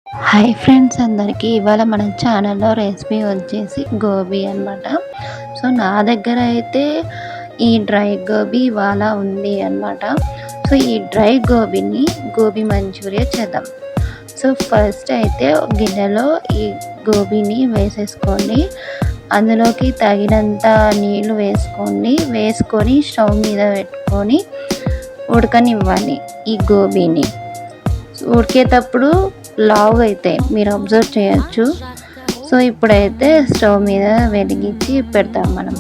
Hi friends అందరికీ. ఇవాళ మన ఛానల్లో రెసిపీ వచ్చేసి గోబీ అనమాట. సో నా దగ్గర అయితే ఈ డ్రై గోబీ ఇవాళ ఉంది అనమాట. సో ఈ డ్రై గోబీని గోబీ మంచూరియా చేద్దాం. సో ఫస్ట్ అయితే గిన్నెలో ఈ గోబీని వేసేసుకోండి. అందులోకి తగినంత నీళ్లు వేసుకొని స్టవ్ మీద పెట్టుకొని ఉడకనివ్వాలి ఈ గోబీని. ఉడికేటప్పుడు లావుగా అయితే మీరు అబ్జర్వ్ చేయొచ్చు. సో ఇప్పుడైతే స్టవ్ మీద వెలిగించి పెడతాం మనం.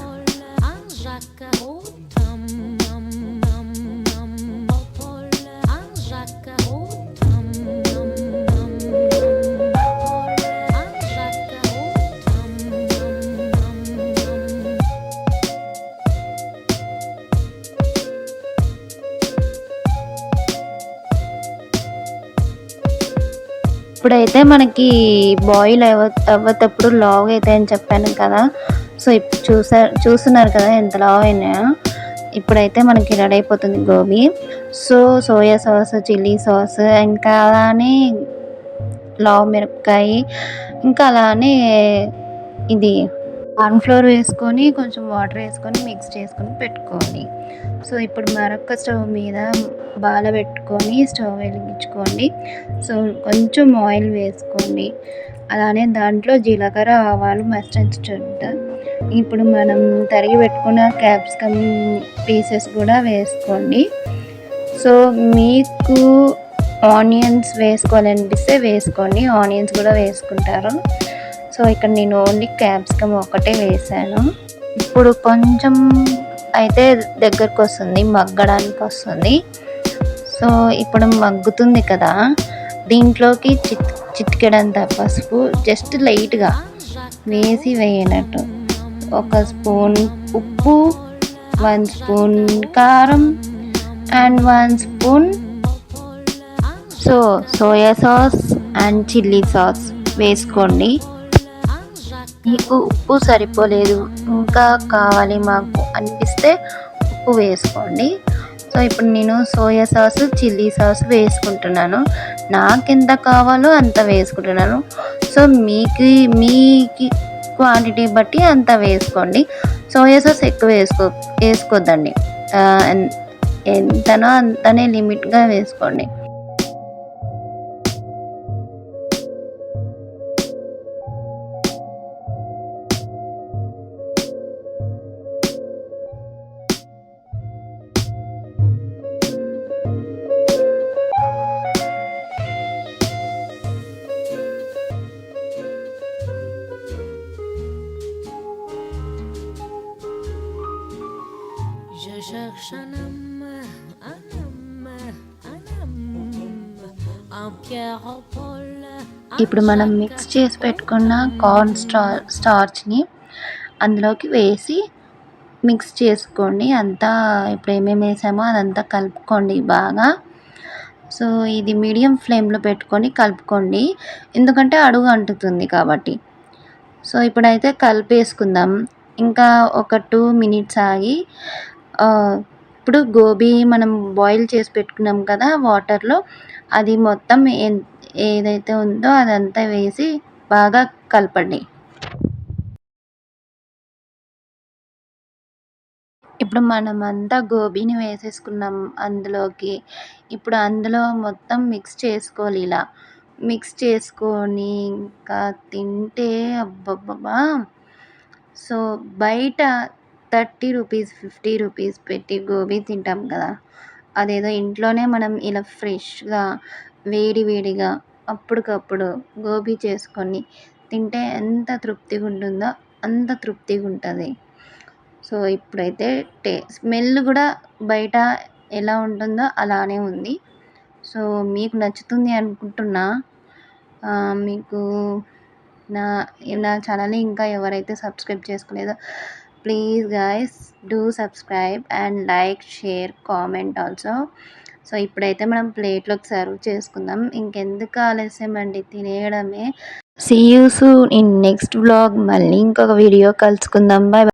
ఇప్పుడైతే మనకి బాయిల్ అవ్వతప్పుడు లావ్ అవుతాయని చెప్పాను కదా. సో ఇప్పుడు చూస్తున్నారు కదా ఎంత లావ్ అయినాయో. ఇప్పుడైతే మనకి రెడీ అయిపోతుంది gobi. So soya sauce, chilli sauce, ఇంకా అలానే లావ్ మిరపకాయ, ఇంకా అలానే ఇది కార్న్‌ఫ్లోర్ వేసుకొని కొంచెం వాటర్ వేసుకొని మిక్స్ చేసుకొని పెట్టుకోవాలి. సో ఇప్పుడు మరొక స్టవ్ మీద బాల పెట్టుకొని స్టవ్ వెలిగించుకోండి. సో కొంచెం ఆయిల్ వేసుకోండి. అలానే దాంట్లో జీలకర్ర, ఆవాలు మస్టర్డ్. ఇప్పుడు మనం తరిగి పెట్టుకున్న క్యాప్సికమ్ పీసెస్ కూడా వేసుకోండి. సో మీకు ఆనియన్స్ వేసుకోవాలనిపిస్తే వేసుకోండి, ఆనియన్స్ కూడా వేసుకుంటారు. సో ఇక్కడ నేను ఓన్లీ క్యాప్సికమ్ ఒకటే వేసాను. ఇప్పుడు కొంచెం అయితే దగ్గరకు వస్తుంది, మగ్గడానికి వస్తుంది. సో ఇప్పుడు మగ్గుతుంది కదా, దీంట్లోకి చిటికెడంత పసుపు జస్ట్ లైట్గా వేయనట్టు, 1 స్పూన్ ఉప్పు, 1 స్పూన్ కారం and 1 spoon soya sauce and chilli sauce వేసుకోండి. మీకు ఉప్పు సరిపోలేదు, ఇంకా కావాలి మాకు అనిపిస్తే ఉప్పు వేసుకోండి. సో ఇప్పుడు నేను సోయా సాస్, చిల్లీ సాస్ వేసుకుంటున్నాను. నాకు ఎంత కావాలో అంత వేసుకుంటున్నాను. సో మీ క్వాంటిటీ బట్టి అంత వేసుకోండి. సోయా సాస్ ఎక్కువ వేసుకోద్దండి, ఎంతనో అంతనే లిమిట్గా వేసుకోండి. ఇప్పుడు మనం మిక్స్ చేసి పెట్టుకున్న కార్న్ స్టార్చ్ని అందులోకి వేసి మిక్స్ చేసుకోండి. అంతా ఇప్పుడు ఏమేమి వేసామో అదంతా కలుపుకోండి బాగా. సో ఇది మీడియం ఫ్లేమ్లో పెట్టుకొని కలుపుకోండి, ఎందుకంటే అడుగు అంటుతుంది కాబట్టి. సో ఇప్పుడైతే కలిపేసుకుందాం. ఇంకా ఒక 2 మినిట్స్ ఆగి ఇప్పుడు గోబీ మనం బాయిల్ చేసి పెట్టుకున్నాం కదా వాటర్లో, అది మొత్తం ఏదైతే ఉందో అదంతా వేసి బాగా కలపండి. ఇప్పుడు మనమంతా గోబీని వేసేసుకున్నాం అందులోకి. ఇప్పుడు అందులో మొత్తం మిక్స్ చేసుకోవాలి. ఇలా మిక్స్ చేసుకొని ఇంకా తింటే అబ్బబ్బబ్బా! సో బయట 30 రూపీస్, 50 రూపీస్ పెట్టి గోబీ తింటాం కదా, అదేదో ఇంట్లోనే మనం ఇలా ఫ్రెష్గా వేడిగా అప్పటికప్పుడు గోబీ చేసుకొని తింటే ఎంత తృప్తిగా ఉంటుందో అంత తృప్తిగా ఉంటుంది. సో ఇప్పుడైతే స్మెల్ కూడా బయట ఎలా ఉంటుందో అలానే ఉంది. సో మీకు నచ్చుతుంది అనుకుంటున్నా. మీకు నా ఛానల్ని ఇంకా ఎవరైతే సబ్స్క్రైబ్ చేసుకోలేదో please guys do subscribe and like, share, comment also. So ఇప్పుడైతే మనం ప్లేట్లోకి సర్వ్ చేసుకుందాం. ఇంకెందుకు ఆలస్యం అండి, తినేయడమే. See you soon in next vlog. మళ్ళీ ఇంకొక వీడియో కలుసుకుందాం. బై.